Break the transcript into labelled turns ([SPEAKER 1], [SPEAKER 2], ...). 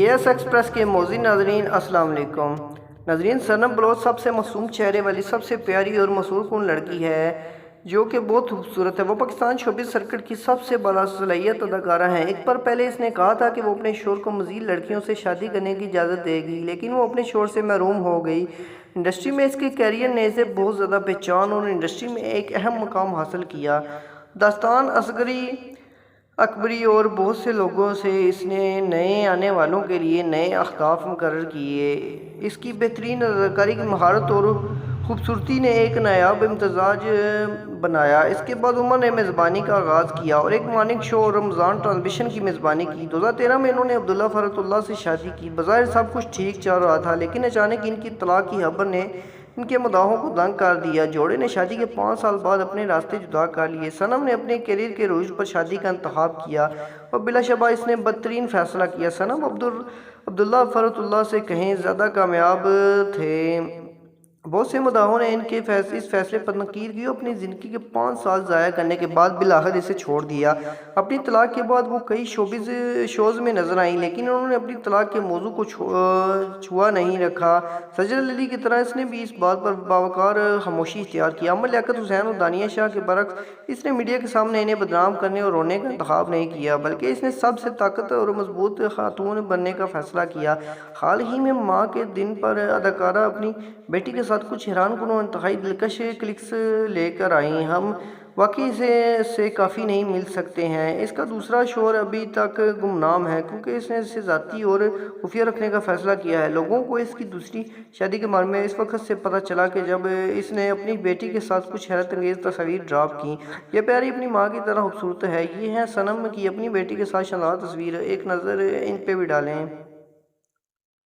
[SPEAKER 1] کے S express کے موزی ناظرین السلام علیکم ناظرین، سنم بلوچ سب سے معصوم چہرے والی سب سے پیاری اور مسحور کن لڑکی ہے جو کہ بہت خوبصورت ہے۔ وہ پاکستان شوبز سرکٹ کی سب سے بالا صلاحیت اداکارہ ہیں۔ ایک بار پہلے اس نے کہا تھا کہ وہ اپنے شوہر کو مزید لڑکیوں سے شادی کرنے کی اجازت دے گی، لیکن وہ اپنے شوہر سے محروم ہو گئی۔ انڈسٹری میں اس کے کیریئر نے اسے بہت زیادہ پہچان اور انڈسٹری میں ایک اہم مقام حاصل کیا۔ داستان اصغری اکبری اور بہت سے لوگوں سے اس نے نئے آنے والوں کے لیے نئے اہداف مقرر کیے۔ اس کی بہترین اداکاری کی مہارت اور خوبصورتی نے ایک نایاب امتزاج بنایا۔ اس کے بعد عمر نے میزبانی کا آغاز کیا اور ایک مارننگ شو اور رمضان ٹرانسمیشن کی میزبانی کی۔ 2013 میں انہوں نے عبداللہ فرت اللہ سے شادی کی۔ بظاہر سب کچھ ٹھیک چل رہا تھا، لیکن اچانک ان کی طلاق کی خبر نے ان کے مداحوں کو دنگ کر دیا۔ جوڑے نے شادی کے 5 سال بعد اپنے راستے جدا کر لیے۔ سنم نے اپنے کیریئر کے عروج پر شادی کا انتخاب کیا اور بلا شبہ اس نے بدترین فیصلہ کیا۔ سنم عبداللہ فرت اللہ سے کہیں زیادہ کامیاب تھے۔ بہت سے مداحوں نے ان کے اس فیصلے پر تنقید کی اور اپنی زندگی کے 5 سال ضائع کرنے کے بعد بالآخر اسے چھوڑ دیا۔ اپنی طلاق کے بعد وہ کئی شوز میں نظر آئیں، لیکن انہوں نے اپنی طلاق کے موضوع کو چھوا نہیں رکھا۔ سجل علی کی طرح اس نے بھی اس بات پر باوقار خاموشی اختیار کی۔ امن لیاقت حسین اور دانیہ شاہ کے برعکس اس نے میڈیا کے سامنے انہیں بدنام کرنے اور رونے کا انتخاب نہیں کیا، بلکہ اس نے سب سے طاقتور اور مضبوط خاتون بننے کا فیصلہ کیا۔ حال ہی میں ماں کے دن پر اداکارہ اپنی بیٹی کے ساتھ کچھ حیران کن اور انتہائی دلکش کلکس لے کر آئیں۔ ہم واقعی سے کافی نہیں مل سکتے ہیں۔ اس کا دوسرا شوہر ابھی تک گمنام ہے کیونکہ اس نے اسے ذاتی اور خفیہ رکھنے کا فیصلہ کیا ہے۔ لوگوں کو اس کی دوسری شادی کے بارے میں اس وقت سے پتہ چلا کہ جب اس نے اپنی بیٹی کے ساتھ کچھ حیرت انگیز تصاویر ڈراپ کیں۔ یہ پیاری اپنی ماں کی طرح خوبصورت ہے۔ یہ ہے سنم کی اپنی بیٹی کے ساتھ شاندار تصویر، ایک نظر ان پہ بھی ڈالیں۔